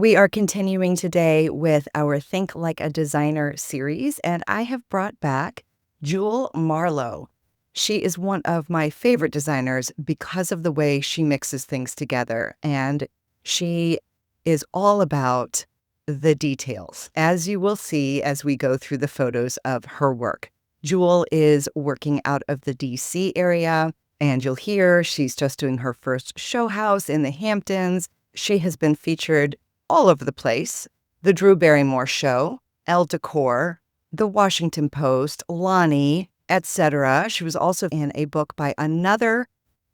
We are continuing today with our Think Like a Designer series, and I have brought back Jewel Marlowe. She is one of my favorite designers because of the way she mixes things together, and she is all about the details, as you will see as we go through the photos of her work. Jewel is working out of the DC area, and you'll hear she's just doing her first show house in the Hamptons. She has been featured all over the place: the Drew Barrymore Show, Elle Decor, the Washington Post, Lonnie, etc. She was also in a book by another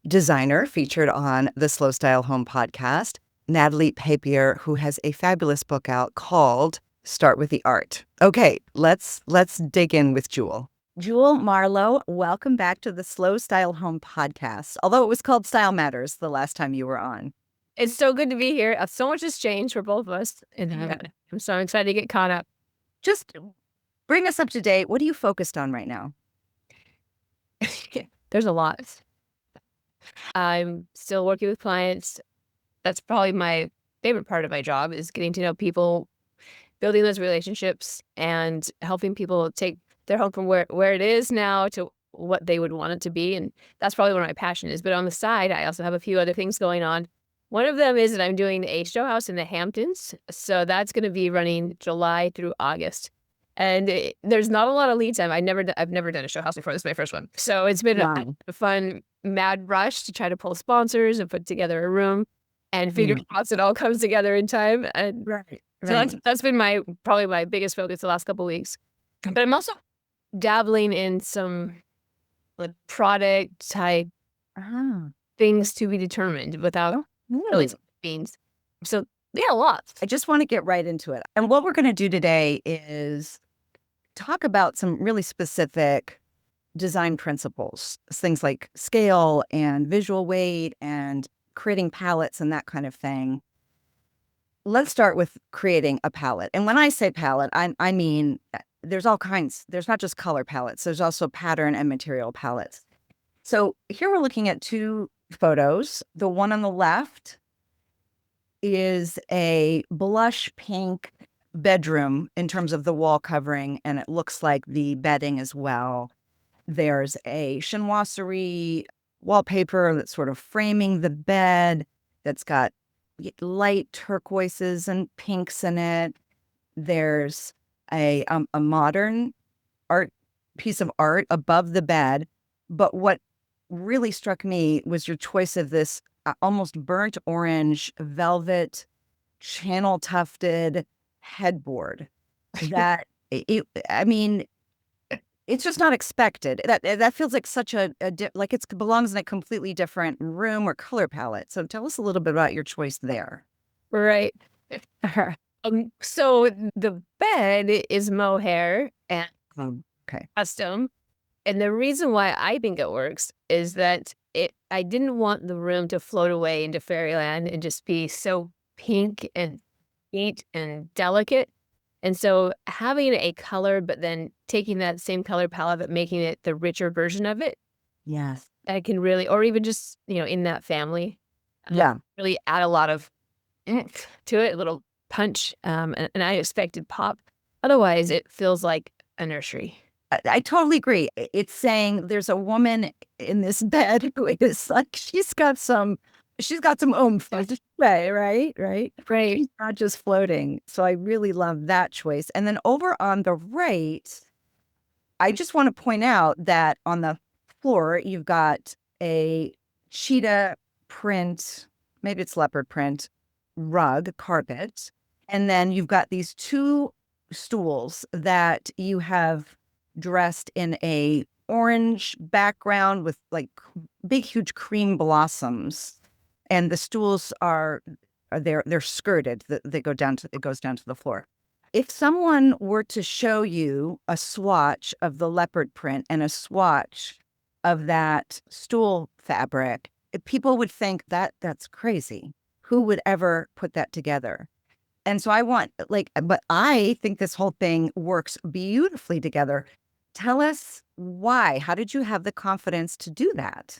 designer featured on the Slow Style Home podcast, Natalie Papier, who has a fabulous book out called Start with the Art. Okay, let's dig in with Jewel. Jewel Marlowe, welcome back to the Slow Style Home podcast, although it was called Style Matters the last time you were on. It's so good to be here. So much has changed for both of us. And I'm so excited to get caught up. Just bring us up to date. What are you focused on right now? There's a lot. I'm still working with clients. That's probably my favorite part of my job, is getting to know people, building those relationships, and helping people take their home from where it is now to what they would want it to be. And that's probably where my passion is. But on the side, I also have a few other things going on. One of them is that I'm doing a show house in the Hamptons. So that's going to be running July through August. And there's not a lot of lead time. I've never done a show house before. This is my first one. So it's been a fun, mad rush to try to pull sponsors and put together a room and figure out it all comes together in time. And so that's been probably my biggest focus the last couple of weeks. But I'm also dabbling in some like product type things to be determined without really beans. So yeah, lots. I just want to get right into it. And what we're going to do today is talk about some really specific design principles, things like scale and visual weight and creating palettes and that kind of thing. Let's start with creating a palette. And when I say palette, I mean there's all kinds. There's not just color palettes. There's also pattern and material palettes. So here we're looking at two photos. The one on the left is a blush pink bedroom in terms of the wall covering, and it looks like the bedding as well. There's a chinoiserie wallpaper that's sort of framing the bed that's got light turquoises and pinks in it. There's a modern art piece of art above the bed. But what really struck me was your choice of this almost burnt orange velvet channel tufted headboard that it's just not expected. That feels like such like it belongs in a completely different room or color palette. So tell us a little bit about your choice there. Right. So the bed is mohair and custom. And the reason why I think it works is that I didn't want the room to float away into fairyland and just be so pink and neat and delicate. And so having a color, but then taking that same color palette, but making it the richer version of it. Yes. I can really, or even just, in that family. Really add a lot of oomph to it, a little punch. And I expected pop. Otherwise, it feels like a nursery. I totally agree. It's saying there's a woman in this bed who is like, she's got some oomph. Right. She's not just floating. So I really love that choice. And then over on the right, I just want to point out that on the floor, you've got a cheetah print, maybe it's leopard print, rug, carpet. And then you've got these two stools that you have dressed in a orange background with like big, huge cream blossoms. And the stools they're skirted. It goes down to the floor. If someone were to show you a swatch of the leopard print and a swatch of that stool fabric, people would think that's crazy. Who would ever put that together? And so but I think this whole thing works beautifully together. Tell us why. How did you have the confidence to do that?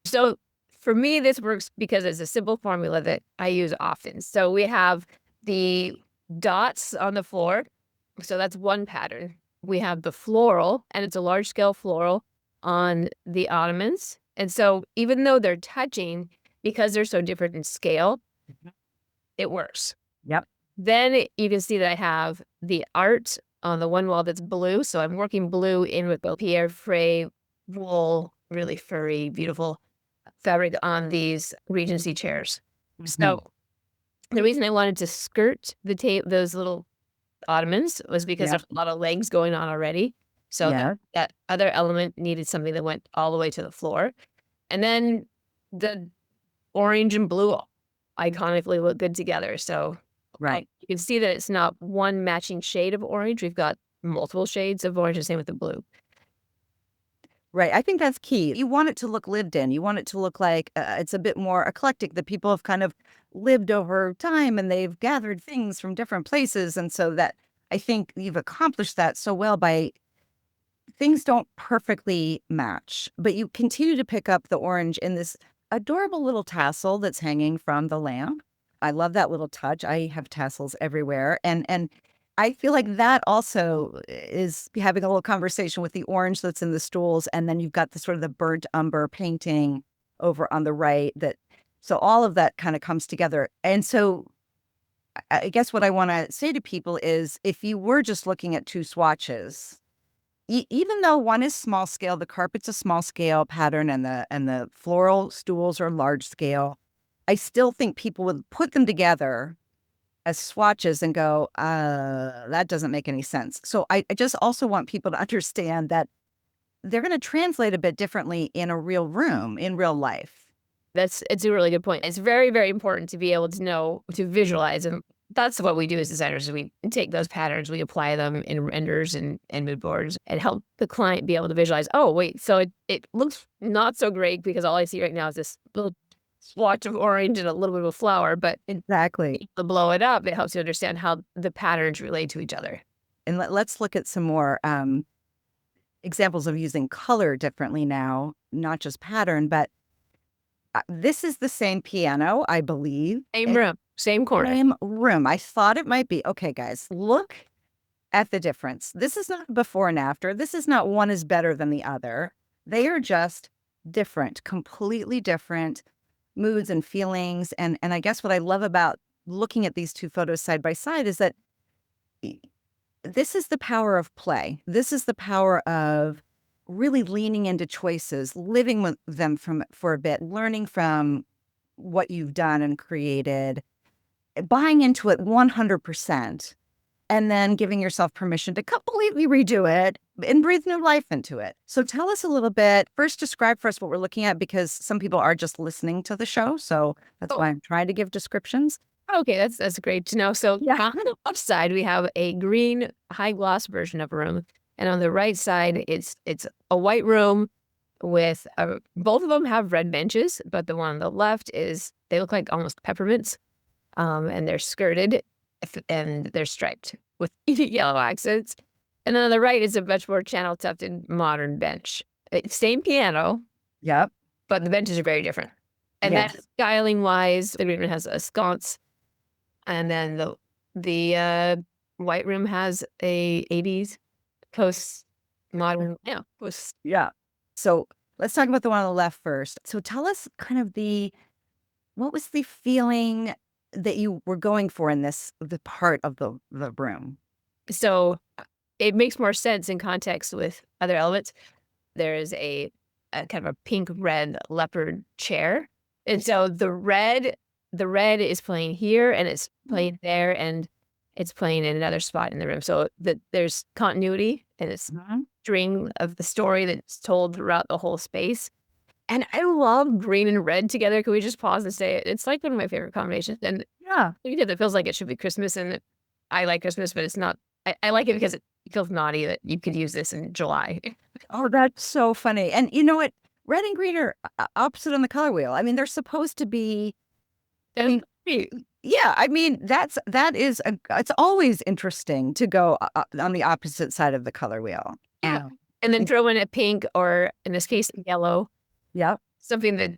So for me, this works because it's a simple formula that I use often. So we have the dots on the floor. So that's one pattern. We have the floral, and it's a large scale floral on the ottomans. And so even though they're touching, because they're so different in scale, it works. Yep. Then you can see that I have the art on the one wall that's blue. So I'm working blue in with the Pierre Frey wool, really furry, beautiful fabric on these Regency chairs. So the reason I wanted to skirt the those little ottomans was because there's a lot of legs going on already. So that other element needed something that went all the way to the floor. And then the orange and blue iconically look good together. So you can see that it's not one matching shade of orange. We've got multiple shades of orange, the same with the blue. Right. I think that's key. You want it to look lived in. You want it to look like it's a bit more eclectic, that people have kind of lived over time and they've gathered things from different places. And so that I think you've accomplished that so well by things don't perfectly match, but you continue to pick up the orange in this adorable little tassel that's hanging from the lamp. I love that little touch. I have tassels everywhere. And I feel like that also is having a little conversation with the orange that's in the stools. And then you've got the sort of the burnt umber painting over on the right. So all of that kind of comes together. And so I guess what I want to say to people is, if you were just looking at two swatches, even though one is small scale, the carpet's a small scale pattern and the floral stools are large scale, I still think people would put them together as swatches and go, that doesn't make any sense. So I just also want people to understand that they're going to translate a bit differently in a real room, in real life. It's a really good point. It's very, very important to be able to know, to visualize. And that's what we do as designers. We take those patterns, we apply them in renders and mood boards, and help the client be able to visualize, oh, wait, so it looks not so great because all I see right now is this little swatch of orange and a little bit of a flower, but exactly to blow it up, it helps you understand how the patterns relate to each other. And let's look at some more examples of using color differently now, not just pattern, but this is the same piano, I believe. Same room, same corner. Same room. I thought it might be. Okay, guys, look at the difference. This is not before and after. This is not one is better than the other. They are just different, completely different moods and feelings. And I guess what I love about looking at these two photos side by side is that this is the power of play. This is the power of really leaning into choices, living with them for a bit, learning from what you've done and created, buying into it 100%, and then giving yourself permission to completely redo it and breathe new life into it. So tell us a little bit. First, describe for us what we're looking at, because some people are just listening to the show. So that's why I'm trying to give descriptions. Okay, that's great to know. So on the left side, we have a green high gloss version of a room. And on the right side, it's a white room with both of them have red benches, but the one on the left they look like almost peppermints, and they're skirted and they're striped with yellow accents. And then on the right is a much more channel tufted modern bench. Same piano, but the benches are very different. And then styling wise, the green room has a sconce, and then the white room has a 80s post-modern, So let's talk about the one on the left first. So tell us kind of what was the feeling that you were going for in the part of the room? So it makes more sense in context with other elements. There is a kind of a pink-red leopard chair. And so the red is playing here, and it's playing there, and it's playing in another spot in the room. So there's continuity, and it's string of the story that's told throughout the whole space. And I love green and red together. Can we just pause and say it? It's like one of my favorite combinations. And it feels like it should be Christmas, and I like Christmas, but it's not. I like it because it feels naughty that you could use this in July. Oh, that's so funny. And you know what? Red and green are opposite on the color wheel. I mean, they're supposed to be. I mean, it's always interesting to go on the opposite side of the color wheel. Yeah. And then throw in a pink, or in this case, yellow. Yep. Something that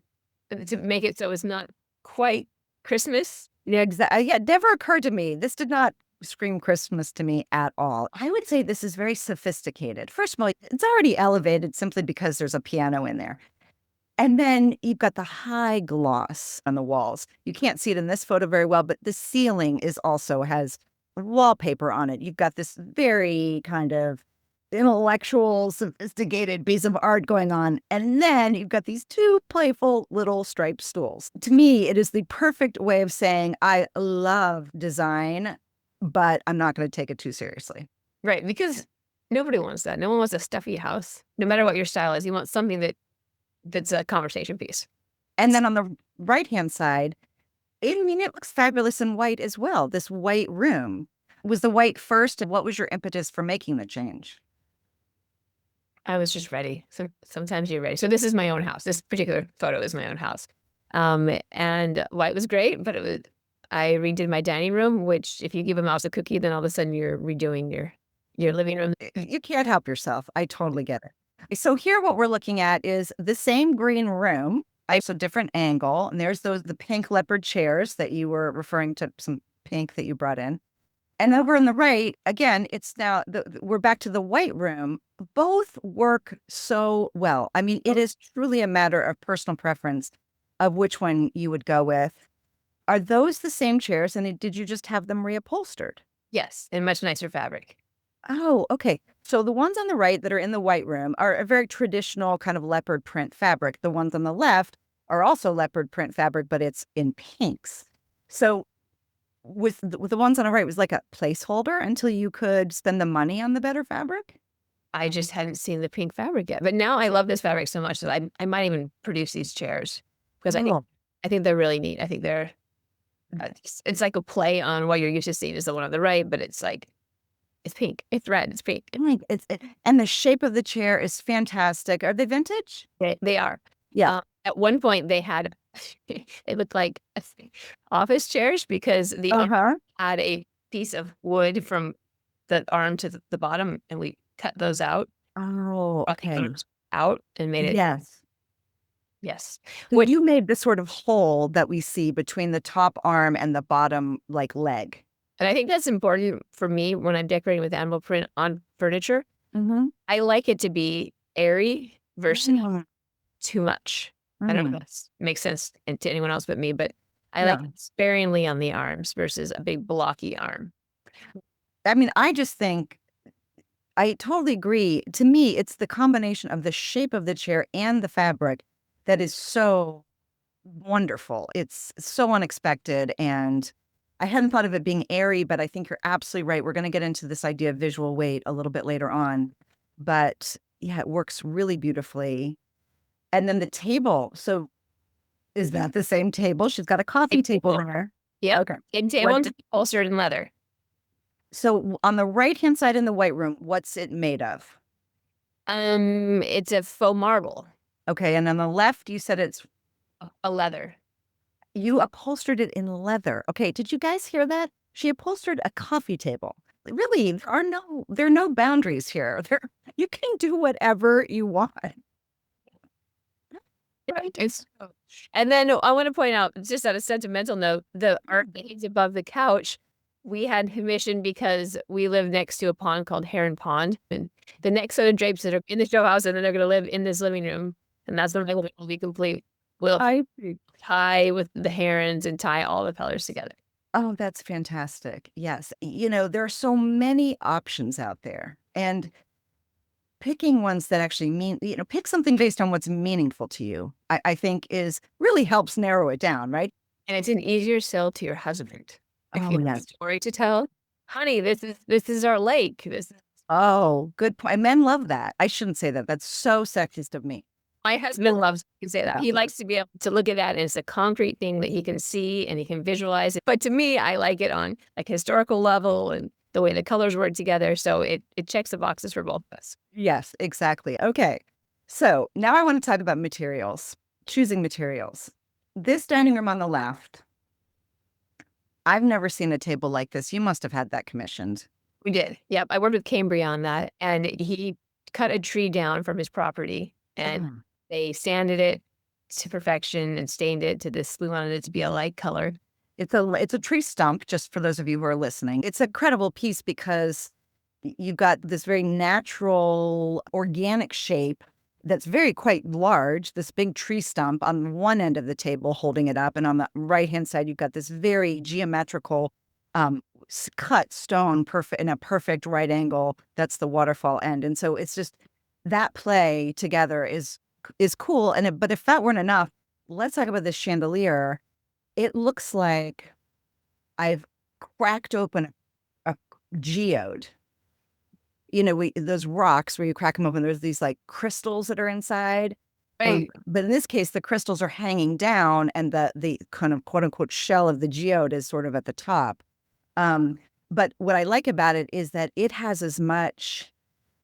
to make it so it's not quite Christmas. Yeah, exactly. Yeah, it never occurred to me. This did not scream Christmas to me at all. I would say this is very sophisticated. First of all, it's already elevated simply because there's a piano in there. And then you've got the high gloss on the walls. You can't see it in this photo very well, but the ceiling is also has wallpaper on it. You've got this very kind of intellectual, sophisticated piece of art going on. And then you've got these two playful little striped stools. To me, it is the perfect way of saying, I love design, but I'm not going to take it too seriously. Right, because nobody wants that. No one wants a stuffy house. No matter what your style is, you want something that's a conversation piece. And then on the right-hand side, I mean, it looks fabulous in white as well. This white room. Was the white first? And what was your impetus for making the change? I was just ready. Sometimes you're ready. So this is my own house. This particular photo is my own house. And white was great, but I redid my dining room, which if you give a mouse a cookie, then all of a sudden you're redoing your living room. You can't help yourself. I totally get it. So here what we're looking at is the same green room. It's a different angle. And there's the pink leopard chairs that you were referring to, some pink that you brought in. And over on the right, again, it's now, we're back to the white room. Both work so well. I mean, it is truly a matter of personal preference of which one you would go with. Are those the same chairs? And did you just have them reupholstered? Yes, and much nicer fabric. Oh, okay. So the ones on the right that are in the white room are a very traditional kind of leopard print fabric. The ones on the left are also leopard print fabric, but it's in pinks. So with the ones on the right was like a placeholder until you could spend the money on the better fabric? I just hadn't seen the pink fabric yet. But now I love this fabric so much that I might even produce these chairs because I think they're really neat. I think they're it's like a play on what you're used to seeing is the one on the right, but it's like it's pink. It's red. It's pink. And the shape of the chair is fantastic. Are they vintage? They are. Yeah. At one point they had it looked like office chairs because the arm had a piece of wood from the arm to the bottom, and we cut those out. Oh, okay. Out and made it. Yes. Yes. So you made this sort of hole that we see between the top arm and the bottom like leg. And I think that's important for me when I'm decorating with animal print on furniture. Mm-hmm. I like it to be airy versus too much. I don't know if that makes sense to anyone else but me, but I like it sparingly on the arms versus a big blocky arm. I mean, I just think I totally agree. To me, it's the combination of the shape of the chair and the fabric that is so wonderful. It's so unexpected. And I hadn't thought of it being airy, but I think you're absolutely right. We're going to get into this idea of visual weight a little bit later on. But yeah, it works really beautifully. And then the table. So is that the same table? She's got a coffee table there. Yeah. Okay. And table upholstered in leather. So on the right-hand side in the white room, what's it made of? It's a faux marble. Okay. And on the left, you said it's a leather. You upholstered it in leather. Okay. Did you guys hear that? She upholstered a coffee table. Really, there are no boundaries here. You can do whatever you want. Right. And then I want to point out, just on a sentimental note, the art that hangs above the couch, we had commissioned because we live next to a pond called Heron Pond. And the next set of drapes that are in the show house, and then they're going to live in this living room. And that's when my living will be complete. We'll tie with the herons and tie all the colors together. Oh, that's fantastic. Yes. There are so many options out there. And picking ones that actually pick something based on what's meaningful to you, I think really helps narrow it down, right? And it's an easier sell to your husband. Oh, you have a story to tell. Honey, this is our lake. Oh, good point. Men love that. I shouldn't say that. That's so sexist of me. My husband loves to say that. He likes to be able to look at that and it's a concrete thing that he can see and he can visualize it. But to me, I like it on like historical level and the way the colors work together. So it checks the boxes for both of us. Yes, exactly. Okay. So now I want to talk about materials, choosing materials. This dining room on the left, I've never seen a table like this. You must have had that commissioned. We did. Yep. I worked with Cambria on that. And he cut a tree down from his property and they sanded it to perfection and stained it to this. We wanted it to be a light color. It's a tree stump, just for those of you who are listening. It's a credible piece because you've got this very natural, organic shape that's very quite large, this big tree stump on one end of the table holding it up. And on the right-hand side, you've got this very geometrical cut stone perfect in a perfect right angle. That's the waterfall end. And so it's just that play together is cool. But if that weren't enough, let's talk about this chandelier. It looks like I've cracked open a geode. You know, those rocks where you crack them open, there's these like crystals that are inside. Right. But in this case, the crystals are hanging down and the kind of quote unquote shell of the geode is sort of at the top. But what I like about it is that it has as much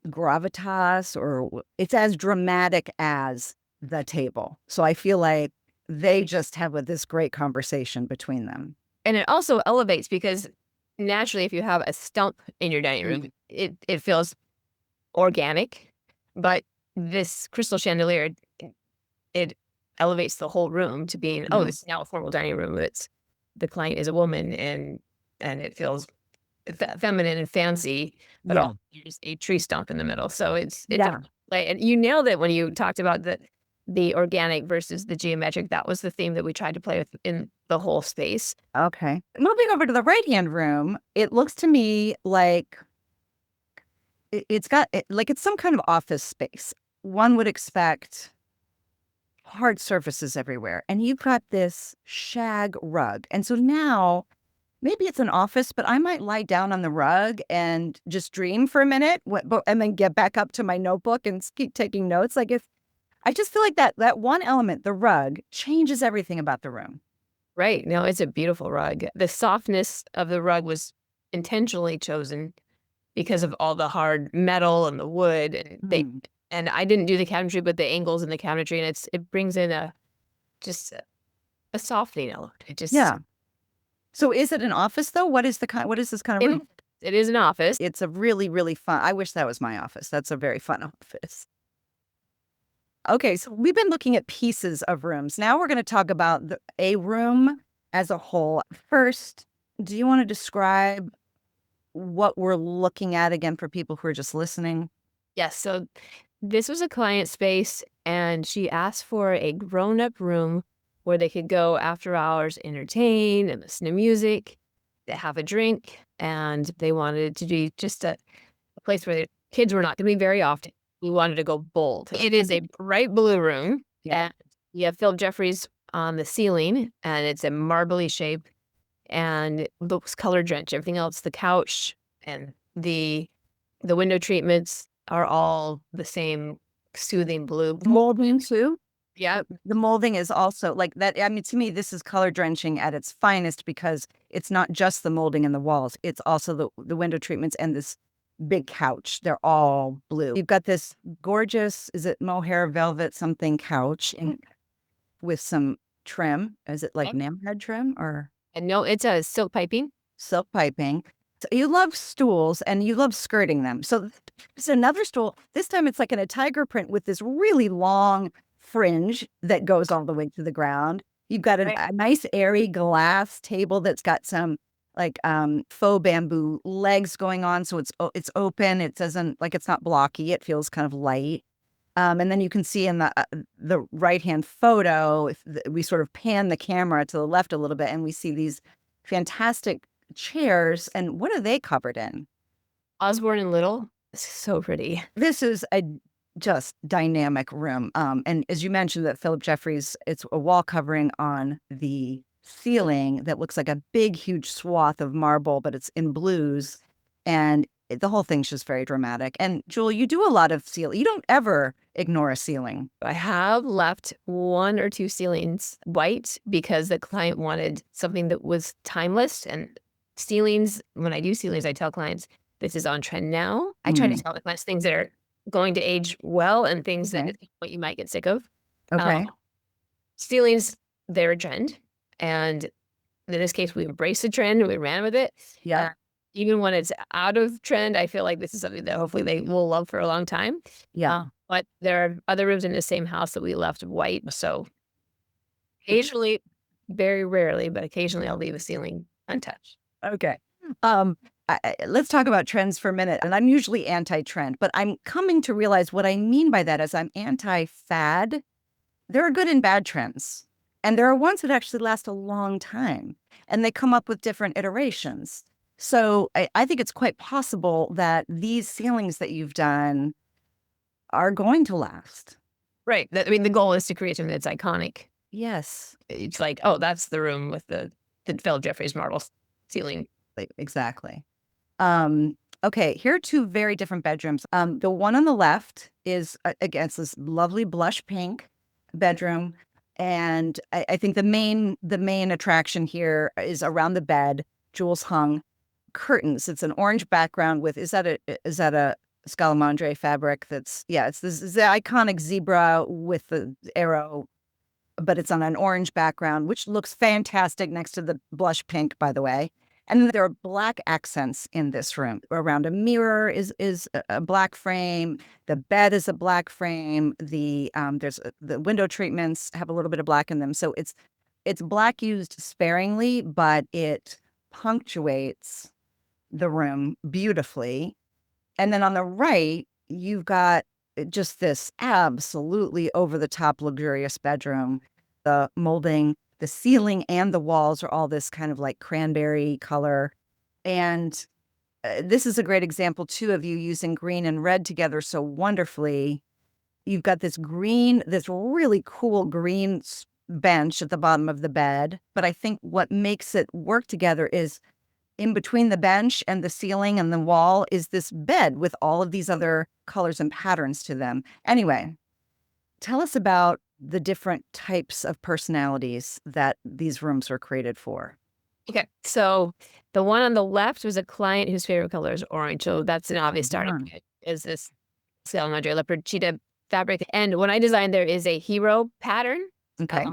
gravitas, or it's as dramatic as the table. So I feel like they just have this great conversation between them. And it also elevates because naturally, if you have a stump in your dining room, it feels organic. But this crystal chandelier, it elevates the whole room to being, oh, this is now a formal dining room. It's the client is a woman, and it feels feminine and fancy, but also there's a tree stump in the middle. So it's like, and you nailed it when you talked about the organic versus the geometric. That was the theme that we tried to play with in the whole space. Okay. Moving over to the right-hand room, it looks to me like it's some kind of office space. One would expect hard surfaces everywhere. And you've got this shag rug. And so now maybe it's an office, but I might lie down on the rug and just dream for a minute and then get back up to my notebook and keep taking notes. Like I just feel like that one element, the rug, changes everything about the room. Right. No, it's a beautiful rug. The softness of the rug was intentionally chosen because of all the hard metal and the wood. And I didn't do the cabinetry, but the angles in the cabinetry, and it brings in a softening element. So is it an office though? What is this kind of room? It is an office. It's a really, really fun. I wish that was my office. That's a very fun office. Okay, so we've been looking at pieces of rooms. Now we're going to talk about a room as a whole. First, do you want to describe what we're looking at again for people who are just listening? Yes. So this was a client space, and she asked for a grown-up room where they could go after hours, entertain and listen to music, have a drink, and they wanted to be just a place where the kids were not going to be very often. We wanted to go bold. It is a bright blue room. Yeah. And you have Philip Jeffries on the ceiling, and it's a marbly shape, and it looks color drenched. Everything else, the couch and the window treatments are all the same soothing blue. Molding too? Yeah. The molding is also like that. I mean, to me, this is color drenching at its finest because it's not just the molding in the walls. It's also the window treatments and this big couch. They're all blue. You've got this gorgeous, is it mohair velvet something couch with some trim? Is it like namhead trim or? And no, it's a silk piping. Silk piping. So you love stools and you love skirting them. So there's another stool. This time it's like in a tiger print with this really long fringe that goes all the way to the ground. You've got a nice airy glass table that's got some like faux bamboo legs going on, so it's open. It doesn't like it's not blocky. It feels kind of light. And then you can see in the right hand photo, if we sort of pan the camera to the left a little bit, and we see these fantastic chairs. And what are they covered in? Osborne and Little. So pretty. This is a just dynamic room. And as you mentioned, that Philip Jeffries, it's a wall covering on the ceiling that looks like a big, huge swath of marble, but it's in blues. And the whole thing's just very dramatic. And Jewel, you do a lot of ceiling. You don't ever ignore a ceiling. I have left one or two ceilings white because the client wanted something that was timeless. And ceilings, when I do ceilings, I tell clients, this is on trend now. I try to tell the clients things that are going to age well and things that what you might get sick of. Okay. Ceilings, they're a trend. And in this case, we embraced the trend and we ran with it. Yeah. Even when it's out of trend, I feel like this is something that hopefully they will love for a long time. Yeah. But there are other rooms in the same house that we left white. So Occasionally, very rarely, but occasionally I'll leave a ceiling untouched. Okay. Let's talk about trends for a minute. And I'm usually anti-trend, but I'm coming to realize what I mean by that is I'm anti-fad. There are good and bad trends, and there are ones that actually last a long time, and they come up with different iterations. So I think it's quite possible that these ceilings that you've done are going to last. Right. I mean, the goal is to create something that's iconic. Yes, It's like, oh, that's the room with the Philip Jeffries marble ceiling. exactly. Okay, here are two very different bedrooms. The one on the left is against this lovely blush pink bedroom. And I think the main attraction here is around the bed, Jewel's hung curtains. It's an orange background with, is that a Scalamandre fabric? This is the iconic zebra with the arrow, but it's on an orange background, which looks fantastic next to the blush pink, by the way. And there are black accents in this room. Around a mirror is a black frame. The bed is a black frame. The window treatments have a little bit of black in them. So it's black used sparingly, but it punctuates the room beautifully. And then on the right, you've got just this absolutely over the top luxurious bedroom. The molding, the ceiling and the walls are all this kind of like cranberry color. And this is a great example too of you using green and red together so wonderfully. You've got this green, this really cool green bench at the bottom of the bed. But I think what makes it work together is in between the bench and the ceiling and the wall is this bed with all of these other colors and patterns to them. Anyway, tell us about the different types of personalities that these rooms were created for. Okay. So the one on the left was a client whose favorite color is orange. So that's an obvious starting point, is this Salamandre leopard cheetah fabric. And when I designed, there is a hero pattern. Okay.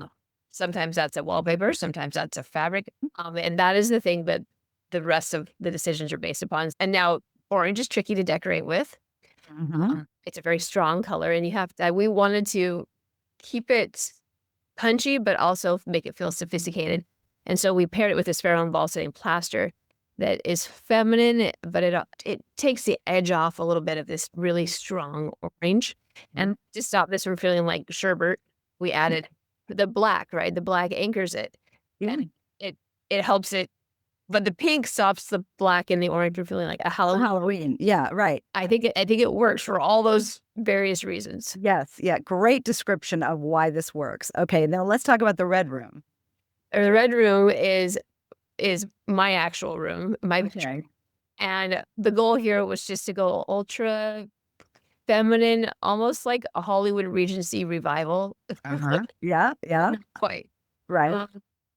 Sometimes that's a wallpaper, sometimes that's a fabric. And that is the thing that the rest of the decisions are based upon. And now orange is tricky to decorate with. It's a very strong color, and we wanted to keep it punchy, but also make it feel sophisticated. And so we paired it with this Farrow embossing plaster that is feminine, but it takes the edge off a little bit of this really strong orange. And to stop this from feeling like sherbet, we added the black, right? The black anchors it. And it helps it. But the pink stops the black and the orange from feeling like a Halloween. Yeah, right. I think it works for all those various reasons. Yes. Yeah. Great description of why this works. Okay. Now let's talk about the red room. The red room is my actual room, Okay. and the goal here was just to go ultra feminine, almost like a Hollywood Regency revival. Yeah. Yeah. Not quite. Right.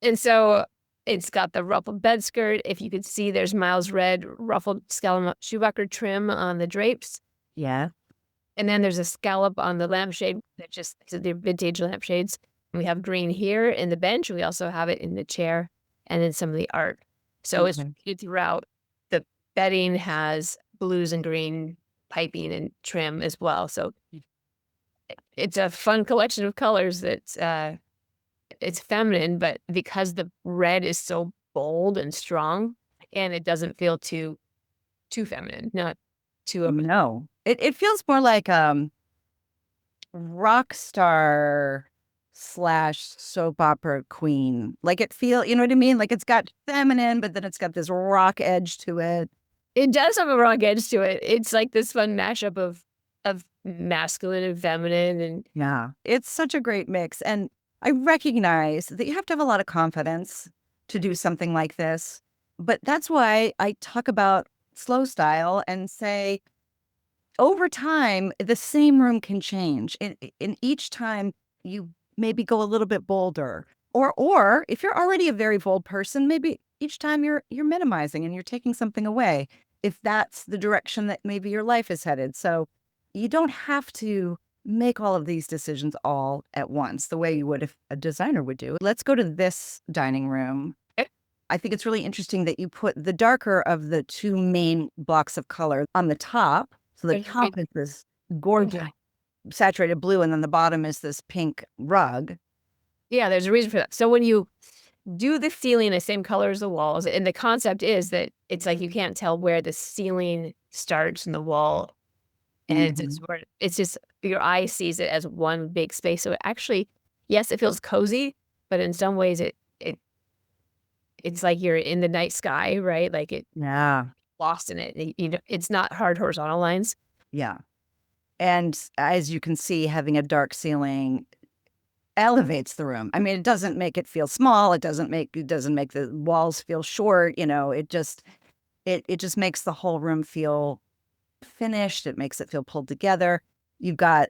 And so it's got the ruffled bed skirt. If you could see, there's Miles red ruffled scallop shoebucker trim on the drapes. Yeah. And then there's a scallop on the lampshade. They're vintage lampshades. We have green here in the bench. We also have it in the chair and in some of the art. So it's repeated throughout. The bedding has blues and green piping and trim as well. So it's a fun collection of colors that's it's feminine, but because the red is so bold and strong, and it doesn't feel too feminine, not too No. It feels more like rock star / soap opera queen. Like you know what I mean? Like it's got feminine, but then it's got this rock edge to it. It does have a rock edge to it. It's like this fun mashup of masculine and feminine, and Yeah. It's such a great mix. And I recognize that you have to have a lot of confidence to do something like this. But that's why I talk about slow style and say, over time, the same room can change. In each time, you maybe go a little bit bolder. Or if you're already a very bold person, maybe each time you're minimizing and you're taking something away, if that's the direction that maybe your life is headed. So you don't have to make all of these decisions all at once the way you would if a designer would do. Let's go to this dining room. I think it's really interesting that you put the darker of the two main blocks of color on the top. So the top is this gorgeous saturated blue, and then the bottom is this pink rug. Yeah, there's a reason for that. So when you do the ceiling the same color as the walls, and the concept is that it's like you can't tell where the ceiling starts and the wall ends. Mhm. It's just your eye sees it as one big space. So it actually, yes, it feels cozy, but in some ways it's like you're in the night sky, right? Like it Yeah. lost in it. It's not hard horizontal lines. Yeah. And as you can see, having a dark ceiling elevates the room. I mean, it doesn't make it feel small. It doesn't make the walls feel short. It just makes the whole room feel finished. It makes it feel pulled together. You've got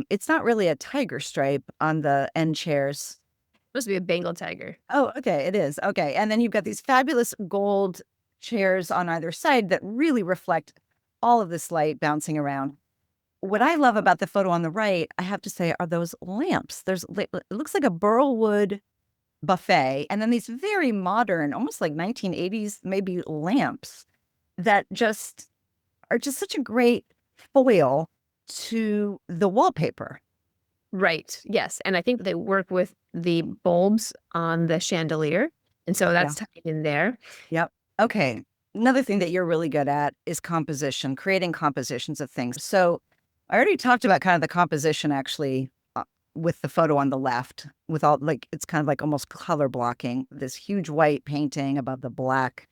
it's not really a tiger stripe on the end chairs. Supposed to be a Bengal tiger. Oh, okay, it is. Okay. And then you've got these fabulous gold chairs on either side that really reflect all of this light bouncing around. What I love about the photo on the right, I have to say, are those lamps. It looks like a burlwood buffet, and then these very modern, almost like 1980s maybe lamps that just are just such a great foil to the wallpaper. Right. Yes. And I think they work with the bulbs on the chandelier. And so Yeah. that's tied in there. Yep. Okay. Another thing that you're really good at is composition, creating compositions of things. So I already talked about kind of the composition actually with the photo on the left, with all like it's kind of like almost color blocking this huge white painting above the black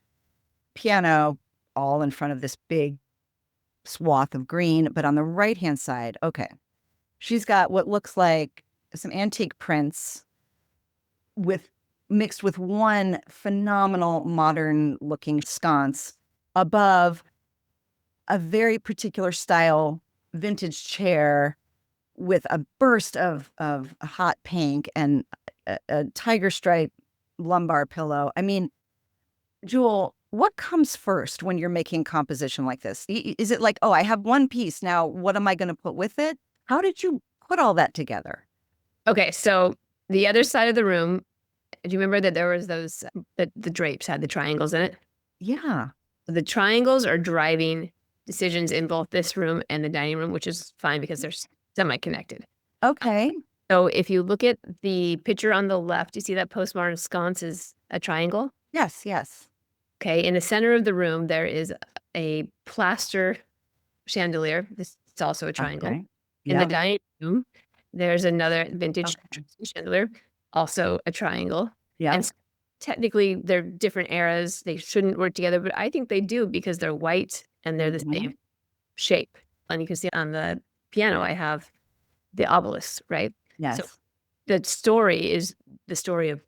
piano, all in front of this big swath of green. But on the right hand side, okay, she's got what looks like some antique prints with mixed with one phenomenal modern looking sconce above a very particular style vintage chair with a burst of hot pink and a tiger stripe lumbar pillow. I mean, Jewel, what comes first when you're making composition like this? Is it like, oh, I have one piece now, what am I going to put with it? How did you put all that together? Okay. So the other side of the room, do you remember that there was those, the drapes had the triangles in it? Yeah. The triangles are driving decisions in both this room and the dining room, which is fine because they're semi-connected. Okay. So if you look at the picture on the left, you see that postmodern sconce is a triangle. Yes, yes. Okay. In the center of the room, there is a plaster chandelier. This is also a triangle. Okay. In the Yep. dining room, there's another vintage Okay. chandelier, also a triangle. Yep. And technically, they're different eras. They shouldn't work together, but I think they do because they're white and they're the Mhm. same shape. And you can see on the piano, I have the obelisk, right? So Yes. the story is the story of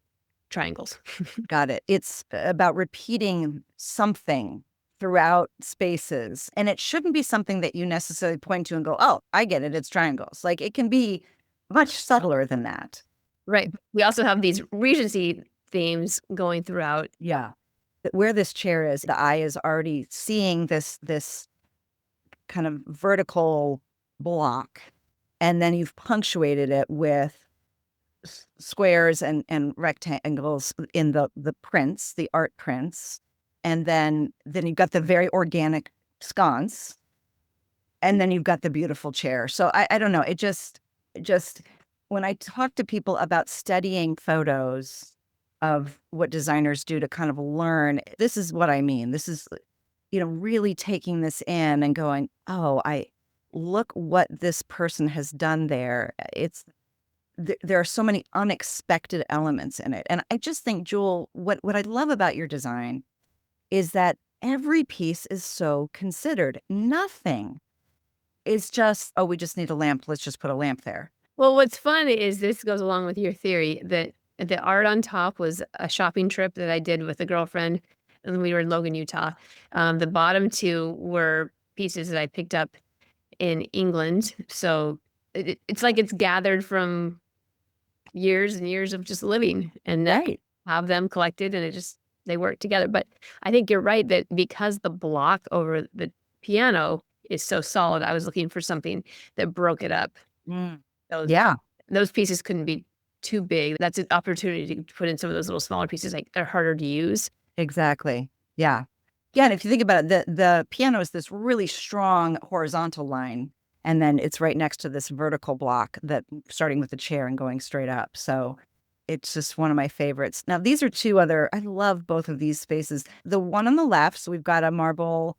triangles. Got it. It's about repeating something throughout spaces. And it shouldn't be something that you necessarily point to and go, oh, I get it. It's triangles. Like it can be much subtler than that. Right. We also have these Regency themes going throughout. Yeah. Where this chair is, the eye is already seeing this kind of vertical block. And then you've punctuated it with squares and rectangles in the prints, the art prints. And then you've got the very organic sconce. And then you've got the beautiful chair. So I don't know. It just when I talk to people about studying photos of what designers do to kind of learn, this is what I mean. This is, really taking this in and going, oh, I look what this person has done there. There are so many unexpected elements in it. And I just think, Jewel, what I love about your design is that every piece is so considered. Nothing is just, oh, we just need a lamp. Let's just put a lamp there. Well, what's fun is this goes along with your theory that the art on top was a shopping trip that I did with a girlfriend, and we were in Logan, Utah. The bottom two were pieces that I picked up in England. So it's like it's gathered from years and years of just living and Right. have them collected, and they work together. But I think you're right that because the block over the piano is so solid, I was looking for something that broke it up. Mm. Those Yeah, those pieces couldn't be too big. That's an opportunity to put in some of those little smaller pieces, like, they're harder to use. exactly. Yeah. Yeah. And if you think about it, the piano is this really strong horizontal line. And then it's right next to this vertical block that starting with the chair and going straight up. So It's just one of my favorites. Now, these are two other, I love both of these spaces. The one on the left, so we've got a marble,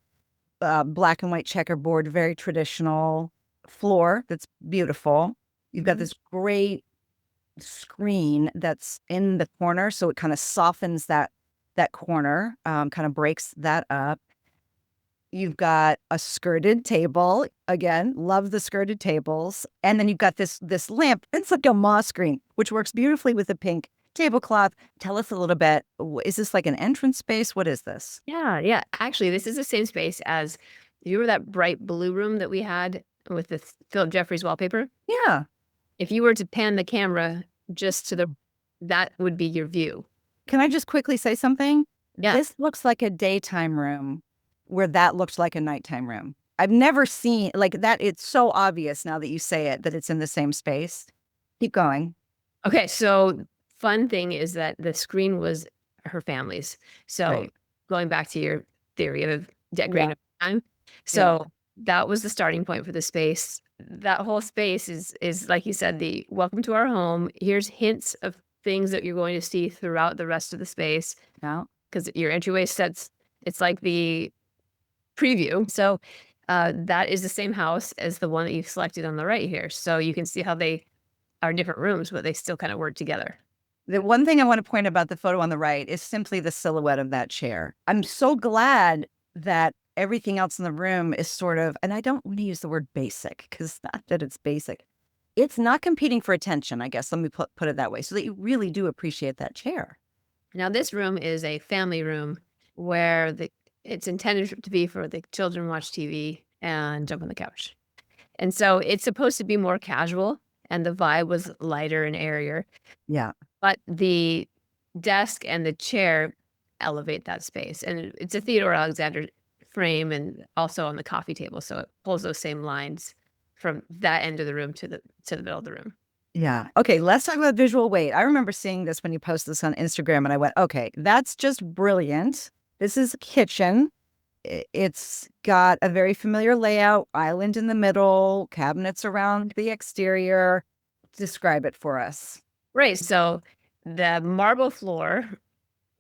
black and white checkerboard, very traditional floor that's beautiful. You've got Mhm. this great screen that's in the corner, so it kind of softens that corner, kind of breaks that up. You've got a skirted table. Again, love the skirted tables. And then you've got this lamp. It's like a moss screen, which works beautifully with the pink tablecloth. Tell us a little bit. Is this like an entrance space? What is this? Yeah, yeah. Actually, this is the same space as you remember that bright blue room that we had with the Philip Jeffries wallpaper? Yeah. If you were to pan the camera just to the that would be your view. Can I just quickly say something? Yeah. This looks like a daytime room where that looked like a nighttime room. I've never seen like that. It's so obvious now that you say it that it's in the same space. Keep going. Okay, so fun thing is that the screen was her family's. So Right. going back to your theory of decorating Yeah. over time. Yeah. So that was the starting point for the space. That whole space is like you said, the welcome to our home. Here's hints of things that you're going to see throughout the rest of the space Yeah. because your entryway sets it's like the preview. So that is the same house as the one that you've selected on the right here. So you can see how they are different rooms, but they still kind of work together. The one thing I want to point about the photo on the right is simply the silhouette of that chair. I'm so glad that everything else in the room is sort of, and I don't want to use the word basic because not that it's basic. It's not competing for attention, I guess. Let me put it that way so that you really do appreciate that chair. Now, this room is a family room where it's intended to be for the children watch TV and jump on the couch. And so it's supposed to be more casual and the vibe was lighter and airier, Yeah. but the desk and the chair elevate that space. And it's a Theodore Alexander frame and also on the coffee table. So it pulls those same lines from that end of the room to the middle of the room. Yeah. Okay. Let's talk about visual weight. I remember seeing this when you posted this on Instagram and I went, okay, that's just brilliant. This is a kitchen. It's got a very familiar layout, island in the middle, cabinets around the exterior. Describe it for us. Right. So the marble floor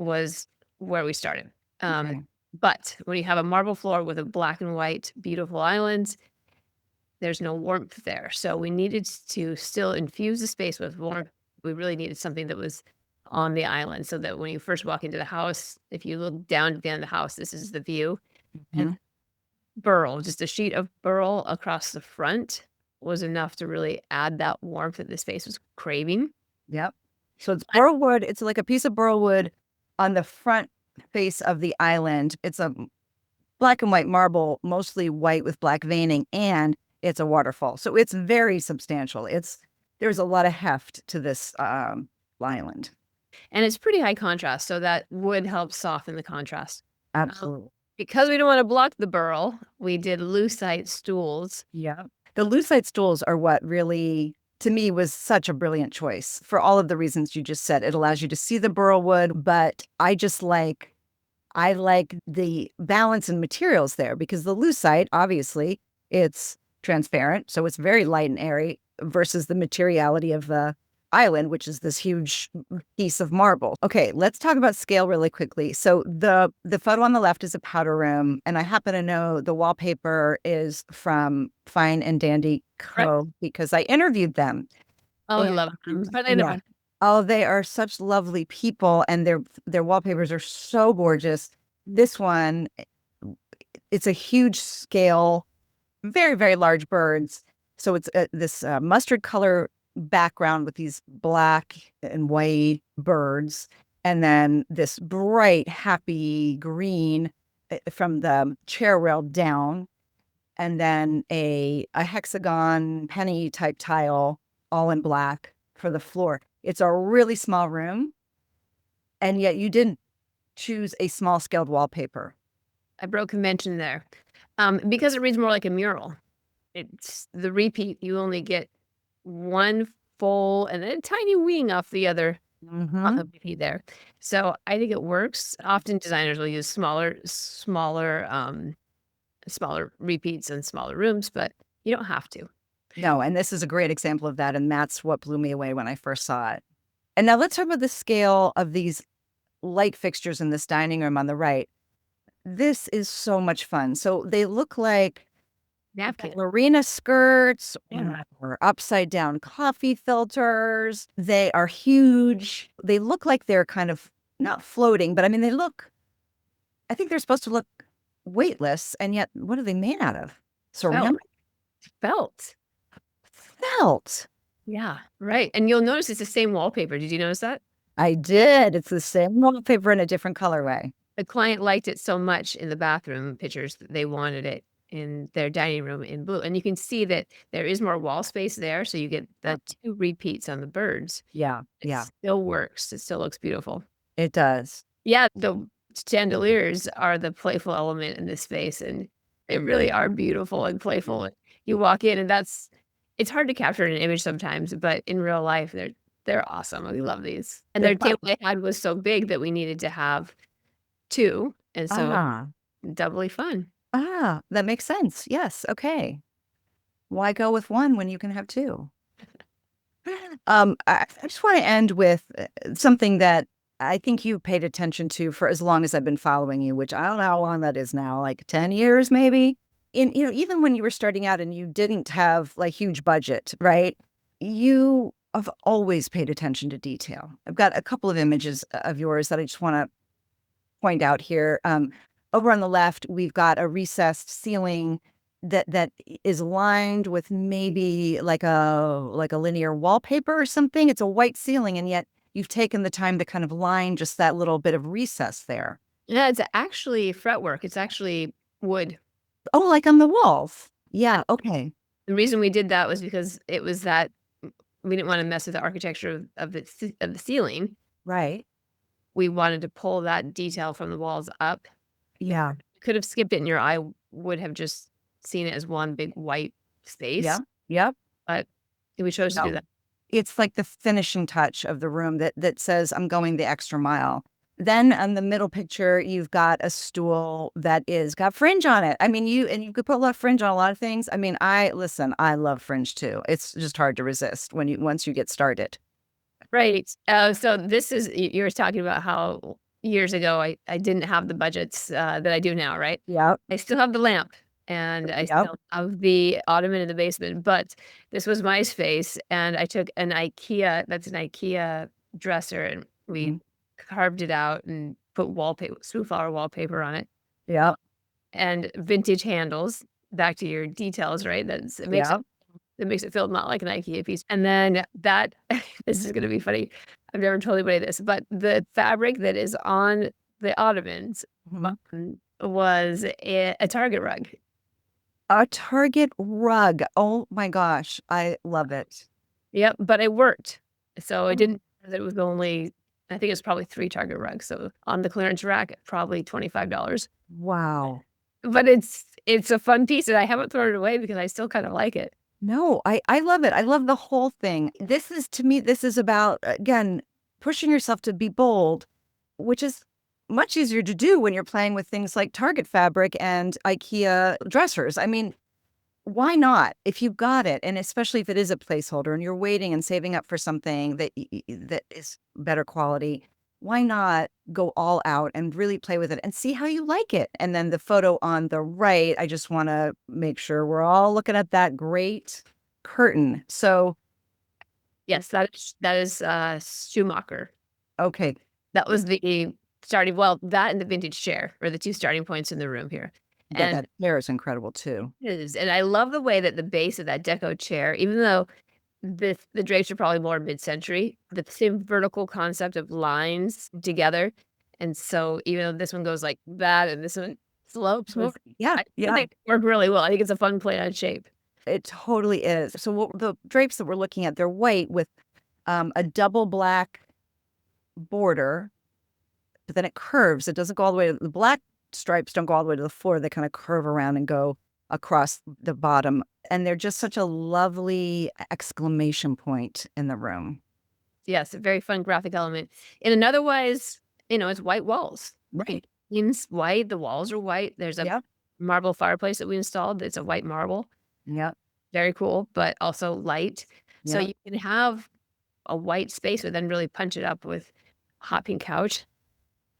was where we started. Okay. But when you have a marble floor with a black and white beautiful island, there's no warmth there. So we needed to still infuse the space with warmth. We really needed something that was on the island so that when you first walk into the house, if you look down at the end of the house, this is the view. And Mhm. burl, just a sheet of burl across the front was enough to really add that warmth that the space was craving. Yep. So it's burl wood. It's like a piece of burl wood on the front face of the island. It's a black and white marble, mostly white with black veining, and it's a waterfall. So it's very substantial. There's a lot of heft to this island. And it's pretty high contrast, so that would help soften the contrast. Absolutely. Because we don't wanna block the burl, we did lucite stools. Yeah. The lucite stools are what really, to me, was such a brilliant choice for all of the reasons you just said. It allows you to see the burl wood, but I like the balance in materials there because the lucite, obviously, it's transparent, so it's very light and airy versus the materiality of the island, which is this huge piece of marble. Okay, let's talk about scale really quickly. So the photo on the left is a powder room, and I happen to know the wallpaper is from Fine and Dandy Right. Co. because I interviewed them. Oh, I And love them. But they yeah. don't Oh, they are such lovely people, and their wallpapers are so gorgeous. This one, it's a huge scale, very, very large birds. So it's this mustard color background with these black and white birds, and then this bright, happy green from the chair rail down, and then a hexagon penny type tile, all in black for the floor. It's a really small room, and yet you didn't choose a small scaled wallpaper. I broke convention there. Because it reads more like a mural. It's the repeat, you only get one full and then a tiny wing off the other on Hmm. the repeat there. So I think it works. Often designers will use smaller repeats and smaller rooms, but you don't have to. No, and this is a great example of that, and that's what blew me away when I first saw it. And now let's talk about the scale of these light fixtures in this dining room on the right. This is so much fun. So they look like Napkin. ballerina skirts Yeah. or upside down coffee filters. They are huge. They look like they're kind of not floating, but I mean, I think they're supposed to look weightless. And yet, what are they made out of? Felt. Ceramic? Felt. Felt. Yeah, right. And you'll notice it's the same wallpaper. Did you notice that? I did. It's the same wallpaper in a different colorway. The client liked it so much in the bathroom pictures that they wanted it in their dining room in blue. And you can see that there is more wall space there, so you get the 2 repeats on the birds. Yeah. It Yeah. still works. It still looks beautiful. It does. Yeah, the chandeliers are the playful element in this space, and they really are beautiful and playful. You walk in, and it's hard to capture in an image sometimes, but in real life, they're awesome. We love these. And They're their table they had was so big that we needed to have 2, and so Ah, doubly fun. that makes sense. Yes. Okay. Why go with one when you can have two? I just want to end with something that I think you paid attention to for as long as I've been following you, which I don't know how long that is now, like 10 years maybe. Even when you were starting out and you didn't have like huge budget, right? You have always paid attention to detail. I've got a couple of images of yours that I just want to point out here. Over on the left, we've got a recessed ceiling that is lined with maybe like a linear wallpaper or something. It's a white ceiling, and yet you've taken the time to kind of line just that little bit of recess there. Yeah, it's actually fretwork. It's actually wood. Oh, like on the walls. Yeah. Okay. The reason we did that was because it was that we didn't wanna mess with the architecture of the ceiling. Right. We wanted to pull that detail from the walls up. Yeah. Could have skipped it and your eye would have just seen it as one big white Yeah. space, Yep. but we chose to do No. that. It's like the finishing touch of the room that says, I'm going the extra mile. Then on the middle picture, you've got a stool that is got fringe on it. I mean, you could put a lot of fringe on a lot of things. I mean, I love fringe too. It's just hard to resist once you get started. Right. So this is you were talking about how years ago I didn't have the budgets, that I do now, right? Yep. I still have the lamp, and I Yep. still have the ottoman in the basement, but this was my space, and I took an IKEA dresser, and we Mhm. carved it out and put wallpaper smooth flower wallpaper on it, Yep. and vintage handles, back to your details, right? Yep. It makes it feel not like an IKEA piece, and then that this is gonna be funny. I've never told anybody this, but the fabric that is on the ottomans, Mhm. was a Target rug. A Target rug. Oh my gosh. I love it. Yep, but it worked. So it Oh, didn't that it was only I think it's probably 3 Target rugs, so on the clearance rack, probably $25. wow. But it's a fun piece, and I haven't thrown it away because I still kinda like it. No, I love it. I love the whole thing. This is to me, this is about, again, pushing yourself to be bold, which is much easier to do when you're playing with things like Target fabric and IKEA dressers. I mean, why not? If you got it, and especially if it is a placeholder and you're waiting and saving up for something that is better quality, why not go all out and really play with it and see how you like it? And then the photo on the right, I just want to make sure we're all looking at that great curtain. So, Yes, that is Schumacher. okay, That was the that and the vintage chair are the 2 starting points in the room here, and that chair is incredible too. it is, and I love the way that the base of that deco chair, even though the drapes are probably more mid-century, the same vertical concept of lines together, and so even though this one goes like that and this one slopes more, Yeah, I still yeah, think they work really well. I think it's a fun play on shape. it totally is. So the drapes that we're looking at, they're white with a double black border, but then it curves. It doesn't go all the way to the black stripes don't go all the way to the floor. They kind of curve around and go across the bottom. And they're just such a lovely exclamation point in the room. Yes, a very fun graphic element. In an otherwise, it's white walls. Right. It's white, the walls are white. There's a Yep. marble fireplace that we installed. It's a white marble. Yep. Very cool, but also light. So Yep. you can have a white space, but then really punch it up with a hot pink couch.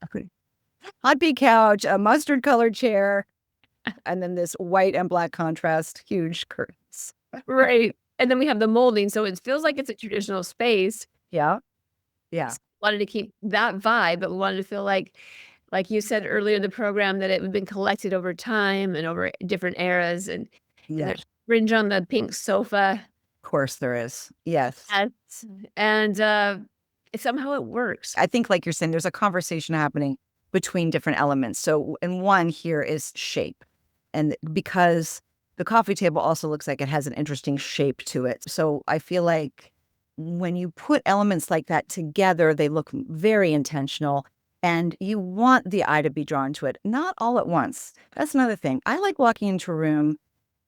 Okay. Hot pink couch, a mustard colored chair, and then this white and black contrast, huge curtains. Right. And then we have the molding, so it feels like it's a traditional space. Yeah. Yeah. Wanted to keep that vibe, but we wanted to feel like you said earlier in the program, that it had been collected over time and over different eras, and Yeah. there's fringe on the pink sofa. Of course there is. Yes. And somehow it works. I think, like you're saying, there's a conversation happening between different elements. So, and one here is shape. And because the coffee table also looks like it has an interesting shape to it. So I feel like when you put elements like that together, they look very intentional. And you want the eye to be drawn to it, not all at once. That's another thing. I like walking into a room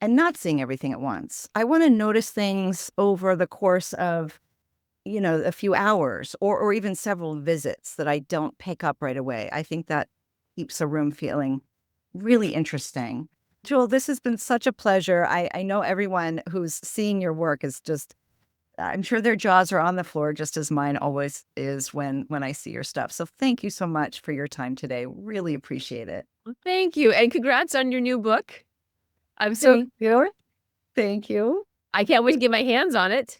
and not seeing everything at once. I want to notice things over the course of, a few hours or even several visits that I don't pick up right away. I think that keeps a room feeling really interesting. Jewel, this has been such a pleasure. I know everyone who's seeing your work is just, I'm sure their jaws are on the floor just as mine always is when I see your stuff. So thank you so much for your time today. Really appreciate it. Well, thank you, and congrats on your new book. I'm so Thank you. I can't wait to get my hands on it.